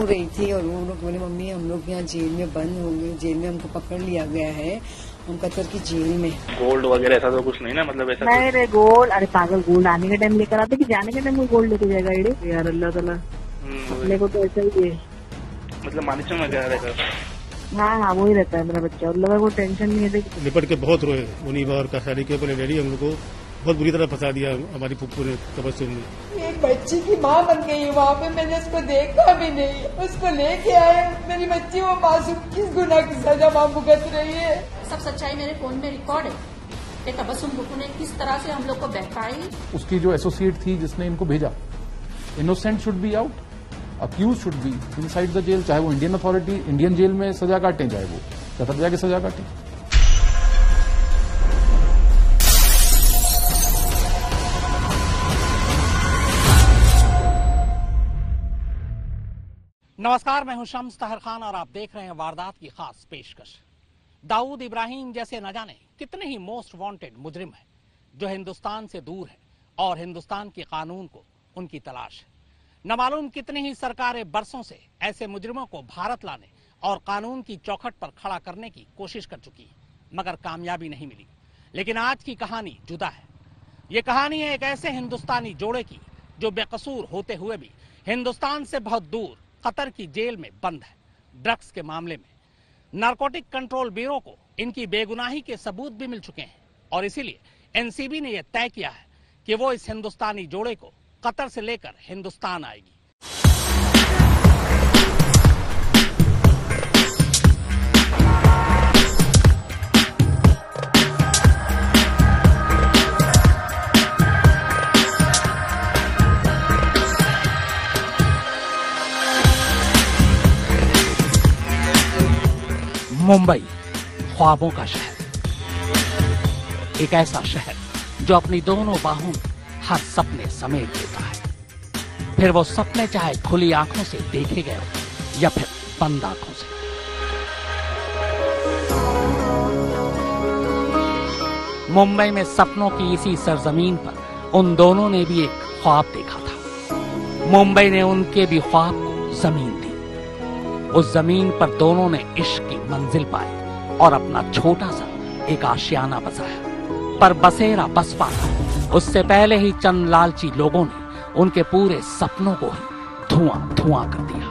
गई थी और वो लोग बोले मम्मी हम लोग यहाँ जेल में बंद होंगे, जेल में हमको पकड़ लिया गया है, हम कतर की जेल में। गोल्ड वगैरह ऐसा तो कुछ नहीं ना, मतलब ऐसा नहीं रे गोल्ड, अरे पागल गोल्ड आने के टाइम लेकर आते कि जाने के टाइम गोल्ड लेके जाएगा ये यार, अल्लाह ताला अपने को तो ऐसा ही है। मतलब मानिचम वगैरह रहता। हाँ वही रहता है मेरा बच्चा, और लगा को टेंशन नहीं है। निपट के बहुत रोए मुनीबा और कसारी के अपने डैडी, हम लोग को बहुत बुरी तरह फंसा दिया हमारी पुप्पू ने, तबस्सुम ने। एक बच्ची की माँ बन गई वहाँ पे, मैंने उसको देखा भी नहीं, उसको लेके आए मेरी बच्ची, वो मासूम किस गुनाह की सजा वहाँ भुगत रही है। सब सच्चाई मेरे फोन में रिकॉर्ड है कि तबस्सुम बुप्पू ने किस तरह से हम लोग को बहकाई। उसकी जो एसोसिएट थी जिसने इनको भेजा, innocent should be out, accused should be inside the jail, चाहे वो इंडियन अथॉरिटी इंडियन जेल में सजा काटें, चाहे वो कतर जाके सजा काटें। नमस्कार, मैं हूं शम्स ताहिर खान और आप देख रहे हैं वारदात की खास पेशकश। दाऊद इब्राहिम जैसे न जाने कितने ही मोस्ट वांटेड मुजरिम हैं जो हिंदुस्तान से दूर हैं और हिंदुस्तान के कानून को उनकी तलाश है। न मालूम कितनी ही सरकारें बरसों से ऐसे मुजरिमों को भारत लाने और कानून की चौखट पर खड़ा करने की कोशिश कर चुकी है, मगर कामयाबी नहीं मिली। लेकिन आज की कहानी जुदा है। ये कहानी है एक ऐसे हिंदुस्तानी जोड़े की जो बेकसूर होते हुए भी हिंदुस्तान से बहुत दूर कतर की जेल में बंद है। ड्रग्स के मामले में नारकोटिक कंट्रोल ब्यूरो को इनकी बेगुनाही के सबूत भी मिल चुके हैं और इसीलिए एनसीबी ने यह तय किया है कि वो इस हिंदुस्तानी जोड़े को कतर से लेकर हिंदुस्तान आएगी। मुंबई ख्वाबों का शहर, एक ऐसा शहर जो अपनी दोनों बाहों में हर सपने समेट लेता है। फिर वो सपने चाहे खुली आंखों से देखे गए हो या फिर बंद आंखों से। मुंबई में सपनों की इसी सरजमीन पर उन दोनों ने भी एक ख्वाब देखा था। मुंबई ने उनके भी ख्वाब को जमीन दी। उस जमीन पर दोनों ने इश्क की मंजिल पाई और अपना छोटा सा एक आशियाना बसाया। पर बसेरा बस पाता उससे पहले ही चंद लालची लोगों ने उनके पूरे सपनों को ही धुआं धुआं कर दिया।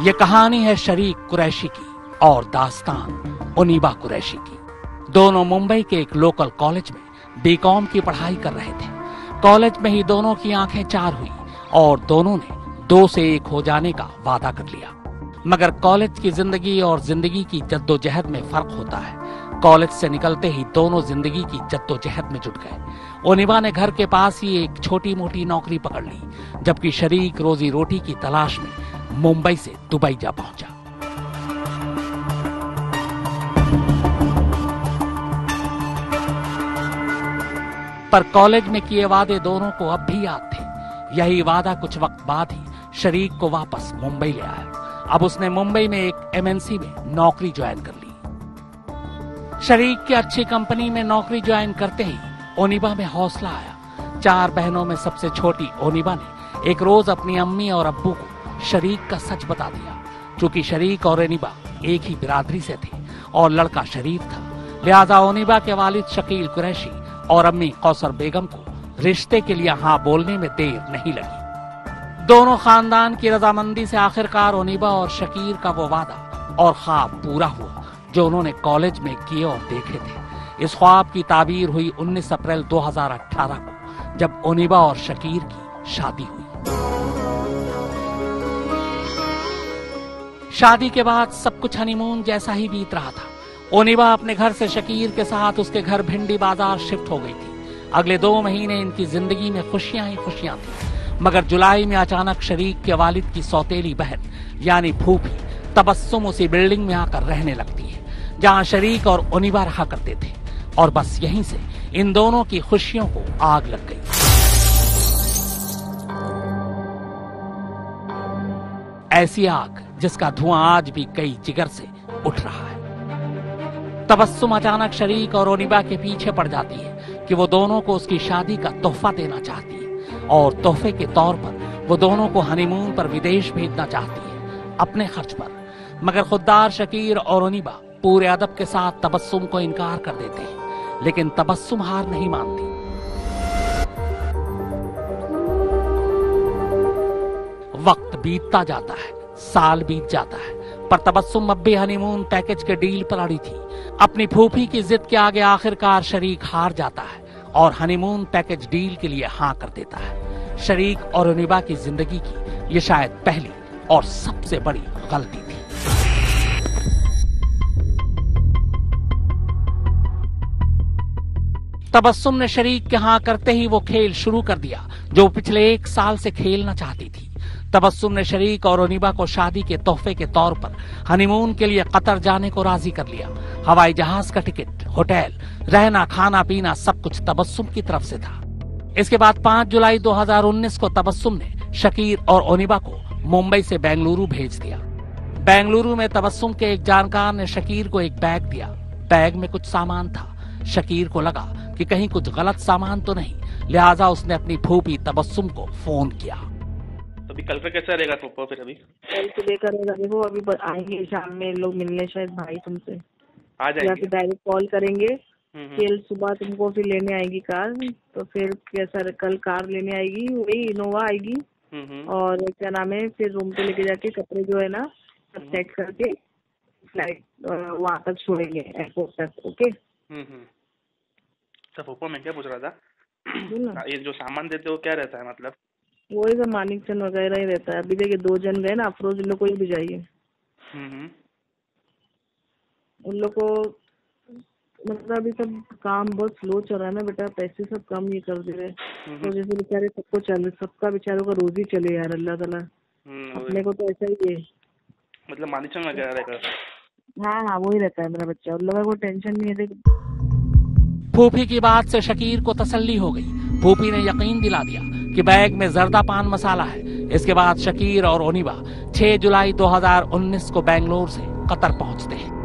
ये कहानी है शरीक कुरैशी की और दास्तान उनीबा कुरैशी की। दोनों मुंबई के एक लोकल कॉलेज में बीकॉम की पढ़ाई कर रहे थे। कॉलेज में ही दोनों की आंखें चार हुई और दोनों ने 2 से 1 हो जाने का वादा कर लिया। मगर कॉलेज की जिंदगी और जिंदगी की जद्दोजहद में फर्क होता है। कॉलेज से निकलते ही दोनों जिंदगी की जद्दोजहद में जुट गए। ओनिबा ने घर के पास ही एक छोटी मोटी नौकरी पकड़ ली, जबकि शरीक रोजी रोटी की तलाश में मुंबई से दुबई जा पहुंचा। पर कॉलेज में किए वादे दोनों को अब भी याद थे। यही वादा कुछ वक्त बाद ही शरीक को वापस मुंबई ले आया। अब उसने मुंबई में एक एमएनसी में नौकरी ज्वाइन कर ली। शरीक की अच्छी कंपनी में नौकरी ज्वाइन करते ही ओनिबा में हौसला आया। 4 बहनों में सबसे छोटी ओनिबा ने एक रोज अपनी अम्मी और अब्बू को शरीक का सच बता दिया। चूंकि शरीक और ओनिबा एक ही बिरादरी से थे और लड़का शरीफ था, लिहाजा ओनिबा के वालिद शकील कुरैशी और अम्मी कौसर बेगम को रिश्ते के लिए हाँ बोलने में देर नहीं लगी। दोनों खानदान की रजामंदी से आखिरकार ओनिबा और शकीर का वो वादा और ख्वाब पूरा हुआ जो उन्होंने कॉलेज में किए और देखे थे। इस ख्वाब की ताबीर हुई 19 अप्रैल 2018 को, जब ओनिबा और शकीर की शादी हुई। शादी के बाद सब कुछ हनीमून जैसा ही बीत रहा था। ओनिबा अपने घर से शकीर के साथ उसके घर भिंडी बाजार शिफ्ट हो गई थी। अगले 2 महीने इनकी जिंदगी में खुशियां ही खुशियां थी। मगर जुलाई में अचानक शरीक के वालिद की सौतेली बहन यानी फूफी तबस्सुम उसी बिल्डिंग में आकर रहने लगती है जहां शरीक और ओनिबा रहा करते थे, और बस यहीं से इन दोनों की खुशियों को आग लग गई। ऐसी आग जिसका धुआं आज भी कई जिगर से उठ रहा है। तबस्सुम अचानक शरीक और ओनिबा के पीछे पड़ जाती है कि वो दोनों को उसकी शादी का तोहफा देना चाहती है और तोहफे के तौर पर वो दोनों को हनीमून पर विदेश भेजना चाहती है अपने खर्च पर, मगर खुददार शकीर और ओनिबा पूरे अदब के साथ तबस्सुम को इनकार कर देते हैं, लेकिन तबस्सुम हार नहीं मानती। वक्त बीतता जाता है, साल बीत जाता है, पर तबस्सुम अब भी हनीमून पैकेज के डील पर अड़ी थी। अपनी फूफी की जिद के आगे आखिरकार शरीक हार जाता है और हनीमून पैकेज डील के लिए हाँ कर देता है। शरीक और ओनिबा की जिंदगी की ये शायद पहली और सबसे बड़ी गलती थी। तबस्सुम ने शरीक के हाँ करते ही वो खेल शुरू कर दिया जो पिछले 1 साल से खेलना चाहती थी। तबस्सुम ने शरीक और ओनिबा को शादी के तोहफे के तौर पर हनीमून के लिए कतर जाने को राजी कर लिया। हवाई जहाज का टिकट, होटल, रहना, खाना पीना सब कुछ तबस्सुम की तरफ से था। इसके बाद 5 जुलाई 2019 को तबस्सुम ने शकीर और ओनिबा को मुंबई से बेंगलुरु भेज दिया। बेंगलुरु में तबस्सुम के एक जानकार ने शकीर को एक बैग दिया। बैग में कुछ सामान था। शकीर को लगा कि कहीं कुछ गलत सामान तो नहीं, लिहाजा उसने अपनी फूफी तबस्सुम को फोन किया। तो अभी कल का कैसा रहेगा फूफा फिर? अभी कल से लेकर देखो, अभी आएंगे शाम में लोग मिलने, शायद भाई तुमसे आ या जाएंगे। फिर डायरेक्ट कॉल करेंगे। कल सुबह तुमको फिर लेने आएगी कार, तो फिर कैसा कल कार लेने आएगी, वही इनोवा आएगी और क्या नाम है, फिर रूम पे लेके जाके कपड़े जो है ना सब सेट करके फ्लाइट वहाँ तक छोड़ेंगे, एयरपोर्ट तक। ओके। तो फूफा मैं क्या पूछ रहा था, ये जो सामान देते हो क्या रहता है मतलब? वही तो मानिक चंद वगैरह ही रहता है। अभी देखिए 2 जन गए ना, अफरोज, इन लोग को ही भिजाइए। उन लोग को मतलब अभी सब काम बहुत स्लो चल रहा है ना बेटा, पैसे सब कम ये कर दे रहे, तो जैसे बेचारे सबको चल, सबका बेचारों का रोजी चले यार, अल्लाह ताला। अपने को तो ऐसा ही है, मतलब मानिक चंद वगैरह रहेगा। हाँ वही रहता है मेरा बच्चा, उन लोगों को टेंशन नहीं है। फूफी की बात से शकीर को तसल्ली हो गई। फूफी ने यकीन दिला दिया कि बैग में जर्दा पान मसाला है। इसके बाद शकीर और ओनिबा 6 जुलाई 2019 को बेंगलोर से कतर पहुंचते हैं।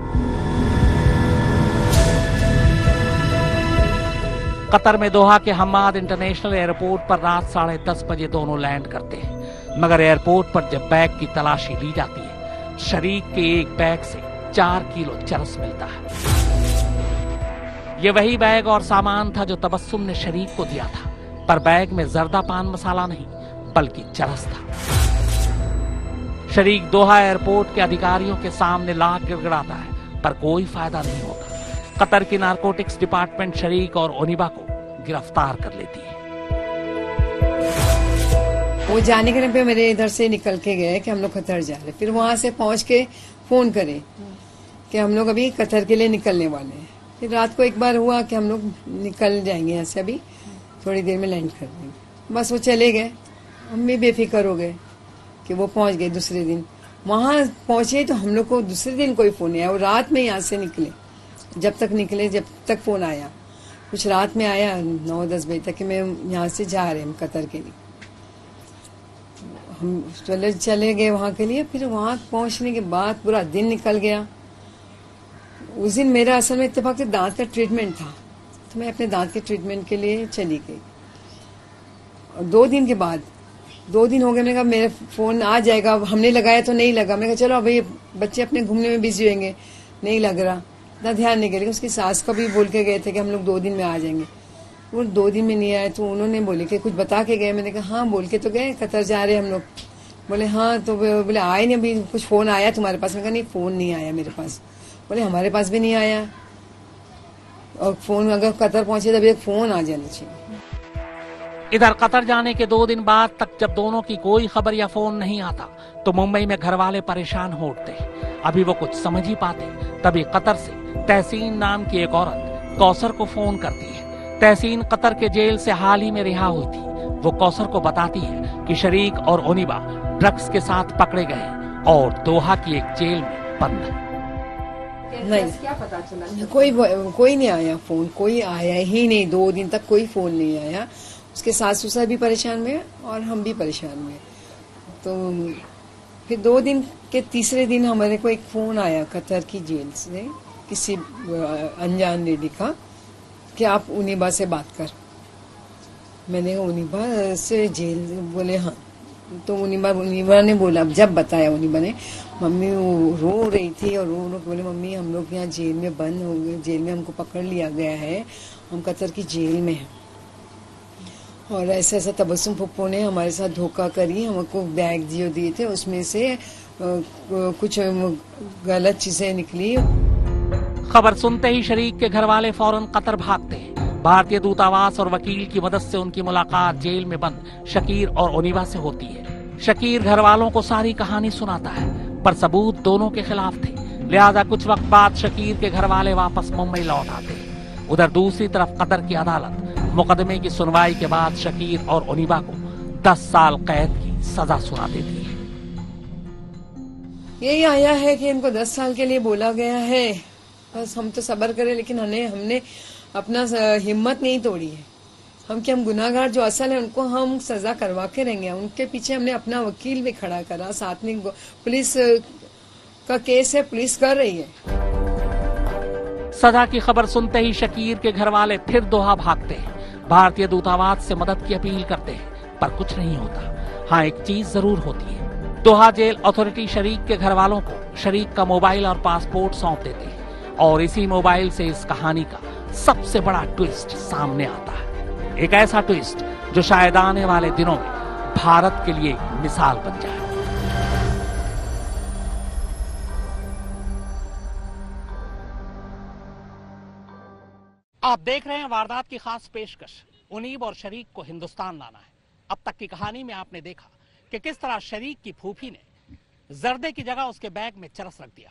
कतर में दोहा के हम्माद इंटरनेशनल एयरपोर्ट पर रात 10:30 बजे दोनों लैंड करते हैं, मगर एयरपोर्ट पर जब बैग की तलाशी ली जाती है, शरीक के एक बैग से 4 किलो चरस मिलता है। ये वही बैग और सामान था जो तबस्सुम ने शरीक को दिया था, पर बैग में जर्दा पान मसाला नहीं बल्कि चरस था। शरीक दोहा एयरपोर्ट के अधिकारियों के सामने लाख गिड़गिड़ाता है, पर कोई फायदा नहीं होता। कतर की नारकोटिक्स डिपार्टमेंट शरीक और ओनिबा को गिरफ्तार कर लेती है। वो जाने के टाइम पे मेरे इधर से निकल के गए कि हम लोग कतर जा रहे, फिर वहां से पहुंच के फोन करे कि हम लोग अभी कतर के लिए निकलने वाले हैं। फिर रात को एक बार हुआ कि हम लोग निकल जाएंगे यहाँ से, अभी थोड़ी देर में लैंड कर देंगे। बस वो चले गए, हम भी बेफिक्र हो गए कि वो पहुंच गए। दूसरे दिन वहां पहुंचे तो हम लोग को दूसरे दिन कोई फोन नहीं आया। वो रात में यहाँ से निकले, जब तक फोन आया, कुछ रात में आया 9-10 बजे तक कि मैं यहाँ से जा रहे हैं कतर के लिए। हम चले गए वहाँ के लिए। फिर वहाँ पहुँचने के बाद पूरा दिन निकल गया। उस दिन मेरा असल में इत्तेफाक से दांत का ट्रीटमेंट था, तो मैं अपने दांत के ट्रीटमेंट के लिए चली गई। और 2 दिन के बाद, 2 दिन हो गए, मैंने कहा मेरा फोन आ जाएगा, हमने लगाया तो नहीं लगा। मैंने कहा चलो अभी बच्चे अपने घूमने में बिजी होंगे, नहीं लग रहा, इतना ध्यान नहीं करेगा। उसकी सास को भी बोल के गए थे कि हम लोग 2 दिन में आ जाएंगे। वो 2 दिन में नहीं आए, तो उन्होंने बोले कि कुछ बता के गए। मैंने कहा हाँ बोल के तो गए, कतर जा रहे हम लोग। बोले हाँ, तो बोले आए नहीं अभी, कुछ फोन आया तुम्हारे पास? मैंने कहा नहीं, फोन नहीं आया मेरे पास। बोले हमारे पास भी नहीं आया, और फोन अगर कतर पहुंचे तभी एक फोन आ जाना चाहिए। इधर कतर जाने के 2 दिन बाद तक जब दोनों की कोई खबर या फोन नहीं आता, तो मुंबई में घर वाले परेशान हो उठते हैं। अभी वो कुछ समझ ही पाते, तभी कतर से तहसीन नाम की एक औरत कौसर को फोन करती है। तहसीन कतर के जेल से हाल ही में रिहा हुई थी। वो कौसर को बताती है कि शरीक और ओनिबा ड्रग्स के साथ पकड़े गए और दोहा की एक जेल में बंद है। नहीं, क्या पता चला? कोई नहीं आया फोन, कोई आया ही नहीं। 2 दिन तक कोई फोन नहीं आया। उसके सास ससुर भी परेशान हुए और हम भी परेशान हुए। तो फिर 2 दिन के तीसरे दिन हमारे को एक फोन आया कतर की जेल से, किसी अनजान लेडी का, कि आप ओनिबा से बात कर। मैंने ओनिबा से जेल, बोले हाँ। तो उनिबा ने बोला, जब बताया उनिबा ने, मम्मी वो रो रही थी और रो रो बोले, मम्मी हम लोग यहाँ जेल में बंद हो गए, जेल में हमको पकड़ लिया गया है, हम कतर की जेल में हैं। और ऐसा ऐसा तबस्सुम फुप्पो ने हमारे साथ धोखा करी, हमको बैग दिए थे, उसमें से कुछ गलत चीजें निकली। खबर सुनते ही शरीक के घर वाले फौरन कतर भागते हैं। भारतीय दूतावास और वकील की मदद से उनकी मुलाकात जेल में बंद शकीर और ओनिबा से होती है। शकीर घर वालों को सारी कहानी सुनाता है, पर सबूत दोनों के खिलाफ थे, लिहाजा कुछ वक्त बाद शकीर के घर वाले वापस मुंबई लौट आते हैं। उधर दूसरी तरफ कतर की अदालत मुकदमे की सुनवाई के बाद शकीर और ओनिबा को 10 साल कैद की सजा सुना देती है। यही आया है कि इनको 10 साल के लिए बोला गया है, बस हम तो सब्र करें, लेकिन हमने अपना हिम्मत नहीं तोड़ी है। हम गुनाहगार जो असल है उनको हम सजा करवा के रहेंगे। उनके पीछे हमने अपना वकील भी खड़ा करा, साथ में पुलिस का केस है, पुलिस कर रही है। सजा की खबर सुनते ही शकीर के घर वाले फिर दोहा भागते हैं, भारतीय दूतावास से मदद की अपील करते हैं, पर कुछ नहीं होता। हाँ, एक चीज जरूर होती है, दोहा जेल अथॉरिटी शरीक के घर वालों को शरीक का मोबाइल और पासपोर्ट सौंप देते हैं, और इसी मोबाइल से इस कहानी का सबसे बड़ा ट्विस्ट सामने आता है। एक ऐसा ट्विस्ट जो शायद आने वाले दिनों में भारत के लिए मिसाल बन जाए। आप देख रहे हैं वारदात की खास पेशकश, उनीब और शरीक को हिंदुस्तान लाना है। अब तक की कहानी में आपने देखा कि किस तरह शरीक की फूफी ने जर्दे की जगह उसके बैग में चरस रख दिया।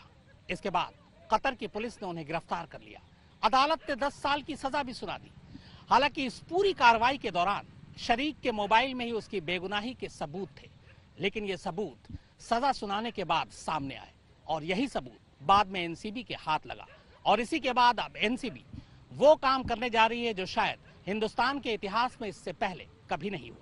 इसके बाद कतर की पुलिस ने उन्हें गिरफ्तार कर लिया। अदालत ने 10 साल की सजा भी सुना दी। हालांकि इस पूरी कार्रवाई के दौरान शरीक के मोबाइल में ही उसकी बेगुनाही के सबूत थे, लेकिन ये सबूत सजा सुनाने के बाद सामने आए, और यही सबूत बाद में एनसीबी के हाथ लगा। और इसी के बाद अब एनसीबी वो काम करने जा रही है जो शायद हिंदुस्तान के इतिहास में इससे पहले कभी नहीं हुआ।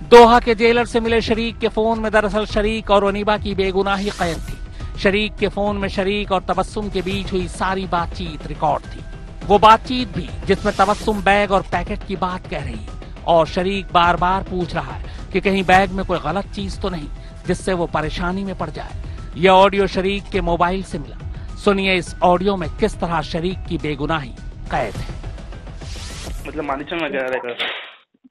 दोहा के जेलर से मिले शरीक के फोन में दरअसल शरीक और ओनिबा की बेगुनाही कैद थी। शरीक के फोन में शरीक और तबस्सुम के बीच हुई सारी बातचीत रिकॉर्ड थी। वो बातचीत भी जिसमें तबस्सुम बैग और पैकेट की बात कह रही और शरीक बार बार पूछ रहा है कि कहीं बैग में कोई गलत चीज तो नहीं जिससे वो परेशानी में पड़ जाए। यह ऑडियो शरीक के मोबाइल से मिला। सुनिए इस ऑडियो में किस तरह शरीक की बेगुनाही कैद है। मतलब मानिचा में क्या रहेगा?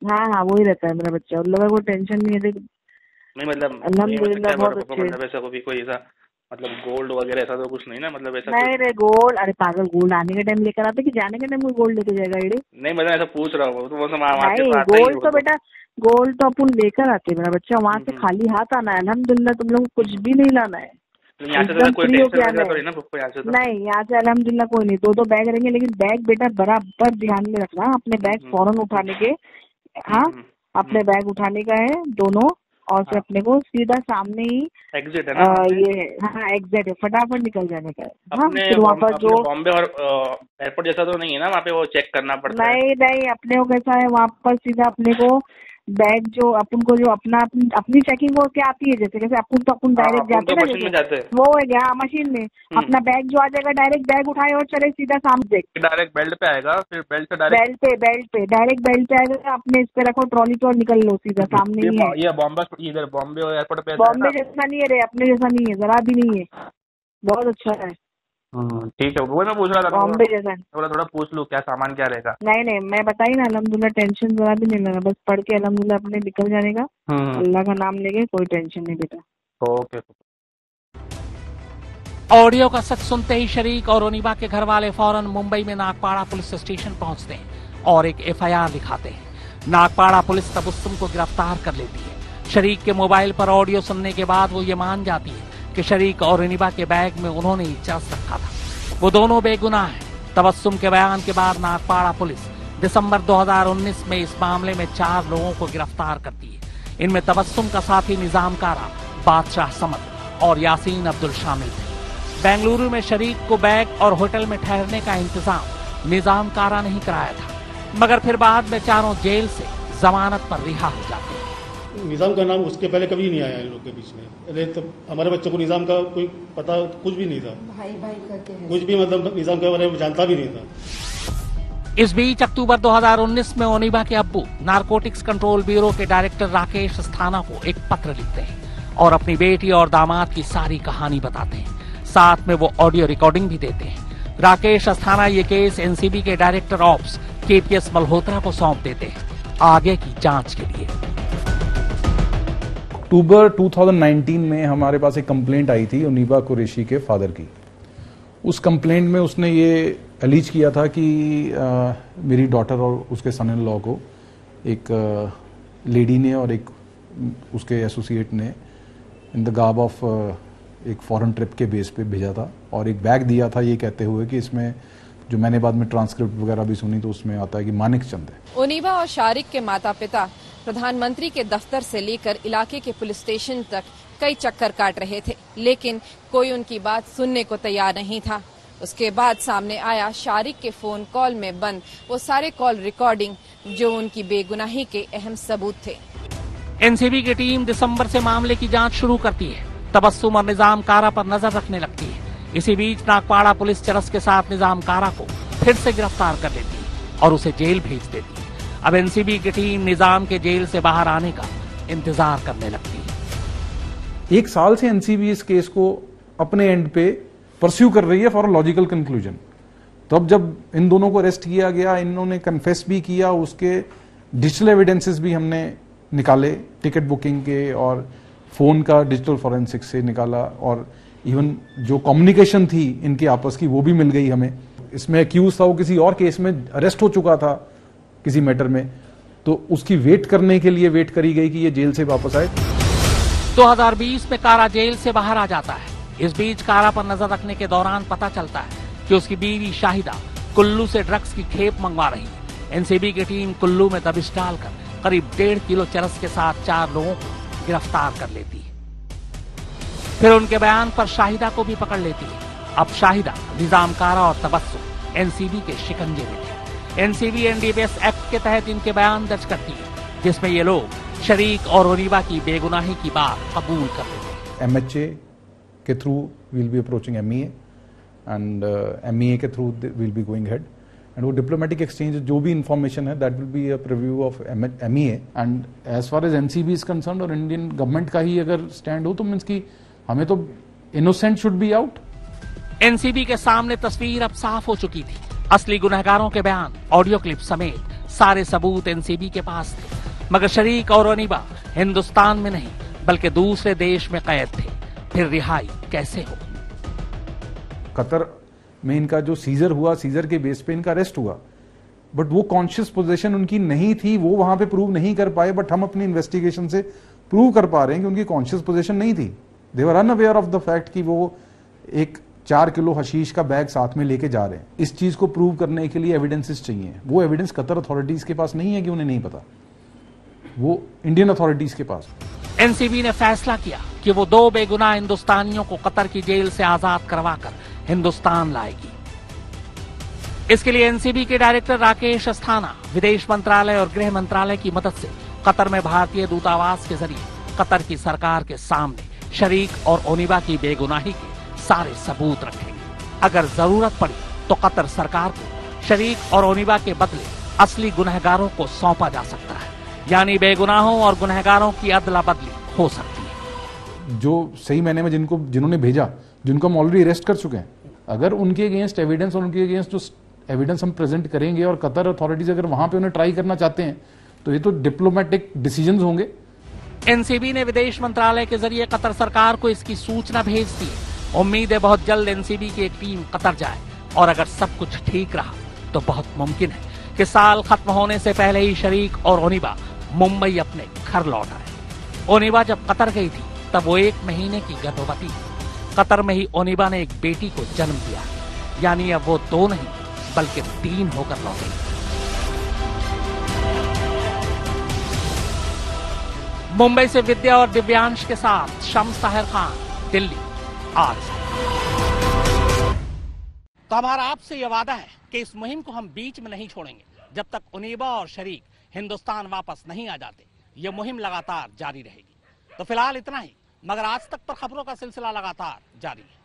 हाँ, वही रहता है मेरा बच्चा, और लोगों को टेंशन नहीं है। नहीं मतलब अल्हम्दुलिल्लाह बहुत अच्छे। मतलब ऐसा कोई ऐसा मतलब गोल्ड वगैरह ऐसा तो कुछ नहीं ना, मतलब ऐसा नहीं रे गोल्ड, अरे पागल, गोल्ड आने के टाइम लेकर आते कि जाने के टाइम गोल्ड लेके जाएगा? नहीं मतलब ऐसा पूछ रहा हूँ। नहीं, गोल्ड तो बेटा, गोल्ड तो अपन लेकर आते मेरा बच्चा, वहाँ से खाली हाथ आना है। अल्हम्दुलिल्लाह तुम लोग कुछ भी नहीं लाना है, एकदम फ्री होके आना है। नहीं, यहाँ से अल्हम्दुलिल्लाह कोई नहीं, 2 बैग रहेंगे, लेकिन बैग बेटा बराबर ध्यान में रखना, अपने बैग फौरन उठाने के। हाँ, अपने बैग उठाने का है दोनों, और फिर अपने को सीधा सामने ही एग्जिट है ना ये। हाँ, एग्जिट है, फटाफट निकल जाने का है। हाँ, फिर वहाँ पर जो बॉम्बे और एयरपोर्ट जैसा तो नहीं है ना वहाँ पे, वो चेक करना पड़ता है? नहीं, अपने को कैसा है, वहाँ पर सीधा अपने को बैग जो अपन को जो अपनी चेकिंग हो क्या आती है, जैसे कैसे अपन तो अपन डायरेक्ट जाते हैं वो है क्या मशीन में, अपना बैग जो आ जाएगा डायरेक्ट बैग उठाए और चले सीधा सामने, डायरेक्ट बेल्ट पे आएगा, फिर बेल्ट से डायरेक्ट डायरेक्ट बेल्ट पे आएगा, अपने इस पे रखो ट्रॉली पे और निकल लो, सीधा सामने ही है। ये इधर बॉम्बे एयरपोर्ट पे, बॉम्बे जैसा नहीं है रे, अपने जैसा नहीं है, जरा भी नहीं है, बहुत अच्छा है। ठीक है, वो मैं पूछ रहा था बॉम्बे जैसा। थोड़ा पूछ लूं क्या सामान क्या रहेगा? नहीं, मैं बताई ना, अल्हम्दुलिल्लाह टेंशन जरा भी नहीं लेना, बस पढ़ के अल्हम्दुलिल्लाह अपने निकल जाने का, अल्लाह का नाम लेके, कोई टेंशन नहीं बेटा। ओके। ऑडियो का सच सुनते ही शरीक और ओनिबा के घर वाले फौरन मुंबई में नागपाड़ा पुलिस स्टेशन पहुंचते हैं और एक एफआईआर लिखाते हैं। नागपाड़ा पुलिस तबस्सुम को गिरफ्तार कर लेती है। शरीक के मोबाइल पर ऑडियो सुनने के बाद वो ये मान जाती है कि शरीक और ओनिबा के बैग में उन्होंने ही चरस रखा था। वो दोनों बेगुनाह हैं। तबस्सुम के बयान के बाद नागपाड़ा पुलिस दिसंबर 2019 में इस मामले में 4 लोगों को गिरफ्तार करती है। इनमें तबस्सुम का साथी निजाम कारा, बादशाह समद और यासीन अब्दुल शामिल थे। बेंगलुरु में शरीक को बैग और होटल में ठहरने का इंतजाम निजाम कारा ने ही कराया था, मगर फिर बाद में चारों जेल से जमानत पर रिहा हो जाते हैं। निजाम का नाम उसके पहले कभी नहीं आया इन लोग के बीच में। अरे तो हमारे बच्चों को निजाम का कोई पता कुछ भी नहीं था, भाई करके है। कुछ भी मतलब निजाम के बारे में जानता भी नहीं था। इस बीच अक्टूबर 2019 में ओनिबा के अब्बू नारकोटिक्स कंट्रोल ब्यूरो के डायरेक्टर राकेश अस्थाना को एक पत्र लिखते हैं और अपनी बेटी और दामाद की सारी कहानी बताते हैं। साथ में वो ऑडियो रिकॉर्डिंग भी देते हैं। राकेश अस्थाना ये केस एनसीबी के डायरेक्टर ऑप्स केपीएस मल्होत्रा को सौंप देते हैं आगे की जांच के लिए। अक्टूबर 2019 में हमारे पास एक कंप्लेंट आई थी ओनिबा कुरैशी के फादर की। उस कंप्लेंट में उसने ये एलीज किया था कि मेरी डॉटर और उसके सन इन लॉ को एक लेडी ने और एक उसके एसोसिएट ने इन द गार्ब ऑफ एक फॉरेन ट्रिप के बेस पे भेजा था और एक बैग दिया था, ये कहते हुए कि इसमें, जो मैंने बाद में ट्रांसक्रिप्ट वगैरह भी सुनी तो उसमें आता है कि मानिक चंद है। ओनिबा और शारिक के माता पिता प्रधानमंत्री के दफ्तर से लेकर इलाके के पुलिस स्टेशन तक कई चक्कर काट रहे थे, लेकिन कोई उनकी बात सुनने को तैयार नहीं था। उसके बाद सामने आया शारिक के फोन कॉल में बंद वो सारे कॉल रिकॉर्डिंग जो उनकी बेगुनाही के अहम सबूत थे। एनसीबी की टीम दिसंबर से मामले की जांच शुरू करती है। तबस्सुम और निजाम कारा पर नजर रखने लगती है। इसी बीच नागपाड़ा पुलिस चरस के साथ निजाम कारा को फिर से गिरफ्तार कर लेती है और उसे जेल भेज देती है। अब एनसीबी की टीम निजाम के जेल से बाहर आने का इंतजार करने लगती है। 1 साल से एनसीबी इस केस को अपने एंड पे परस्यू कर रही है फॉर लॉजिकल कंक्लूजन। तो अब जब इन दोनों को अरेस्ट किया गया, इन्होंने कन्फेस भी किया, उसके डिजिटल एविडेंसेस भी हमने निकाले, टिकट बुकिंग के और फोन का डिजिटल फॉरेंसिक से निकाला और इवन जो कम्युनिकेशन थी इनकी आपस की वो भी मिल गई हमें। इसमें एक्यूज था, वो किसी और केस में अरेस्ट हो चुका था किसी मैटर में, तो उसकी वेट करने के लिए वेट करी गई कि ये जेल से वापस आए। 2020 में कारा जेल से बाहर आ जाता है। इस बीच कारा पर नजर रखने के दौरान पता चलता है कि उसकी बीवी शाहिदा कुल्लू से ड्रग्स की खेप मंगवा रही है। एनसीबी की टीम कुल्लू में दबिश डालकर करीब 1.5 किलो चरस के साथ 4 लोगों को गिरफ्तार कर लेती है। फिर उनके बयान पर शाहिदा को भी पकड़ लेती है। अब शाहिदा, निजाम कारा और तबस्सुम एनसीबी के शिकंजे में थे। एनसीबी एनडीपीएस एक्ट के तहत इनके बयान दर्ज करती है जिसमें ये लोग शरीक और ओनिबा की बेगुनाही की बात कबूल कर लेते हैं। एमएचए के through will be approaching MEA and MEA के through will be going head and वो डिप्लोमेटिक एक्सचेंज जो भी इंफॉर्मेशन है that will be a preview of MEA and as far as NCB is concern और Indian government का ही अगर stand हो तो मीन्स की हमें तो innocent should be out. NCB के सामने तस्वीर अब साफ हो चुकी थी। असली गुनहगारों के बयान, ऑडियो क्लिप समेत सारे सबूत एनसीबी के पास थे, मगर शरीक और ओनिबा हिंदुस्तान में नहीं बल्कि दूसरे देश में कैद थे। फिर रिहाई कैसे हो? कतर में इनका जो सीजर हुआ, सीजर के बेस पे इनका अरेस्ट हुआ, बट वो कॉन्शियस पोजीशन उनकी नहीं थी, वो वहां पे प्रूव नहीं कर पाए। बट हम अपनी इन्वेस्टिगेशन से प्रूव कर पा रहे हैं कि उनकी कॉन्शियस पोजीशन नहीं थी। They were unaware of the fact कि वो एक 4 किलो हशीश का बैग साथ में लेके जा रहे हैं। इस चीज को प्रूव करने के लिए एविडेंसेस चाहिए। वो एविडेंस कतर अथॉरिटीज के पास नहीं है कि उन्हें नहीं पता, वो इंडियन अथॉरिटीज के पास। एनसीबी ने फैसला किया कि वो 2 बेगुनाह हिंदुस्तानियों को कतर की जेल से आजाद करवाकर हिंदुस्तान लाएगी। इसके लिए एनसीबी के डायरेक्टर राकेश अस्थाना विदेश मंत्रालय और गृह मंत्रालय की मदद से कतर में भारतीय दूतावास के जरिए कतर की सरकार के सामने शरीक और ओनिबा की बेगुनाही के सारे सबूत रखेंगे। अगर जरूरत पड़ी तो कतर सरकार को शरीक और ओनिबा के बदले असली गुनहगारों को सौंपा जा सकता है, यानी बेगुनाहों और गुनहगारों की अदला बदली हो सकती है। जो सही मायने में जिन्होंने भेजा, जिनको हम ऑलरेडी अरेस्ट कर चुके हैं, अगर उनके अगेंस्ट एविडेंस और उनके अगेंस्ट जो एविडेंस हम प्रेजेंट करेंगे और कतर अथॉरिटीज अगर वहां पे उन्हें ट्राई करना चाहते हैं तो ये तो डिप्लोमेटिक डिसीजंस होंगे। एनसीबी ने विदेश मंत्रालय के जरिए कतर सरकार को इसकी सूचना भेज दी है। उम्मीद है बहुत जल्द एनसीबी की एक टीम कतर जाए और अगर सब कुछ ठीक रहा तो बहुत मुमकिन है कि साल खत्म होने से पहले ही शरीक और ओनिबा मुंबई अपने घर लौट आए। ओनिबा जब कतर गई थी तब वो 1 महीने की गर्भवती थी। कतर में ही ओनिबा ने एक बेटी को जन्म दिया, यानी अब वो 2 नहीं बल्कि 3 होकर लौटे। मुंबई से विद्या और दिव्यांश के साथ शम्स ताहिर खान, दिल्ली आज। तो हमारा आपसे यह वादा है कि इस मुहिम को हम बीच में नहीं छोड़ेंगे जब तक ओनिबा और शरीक हिंदुस्तान वापस नहीं आ जाते। ये मुहिम लगातार जारी रहेगी। तो फिलहाल इतना ही, मगर आज तक पर खबरों का सिलसिला लगातार जारी है।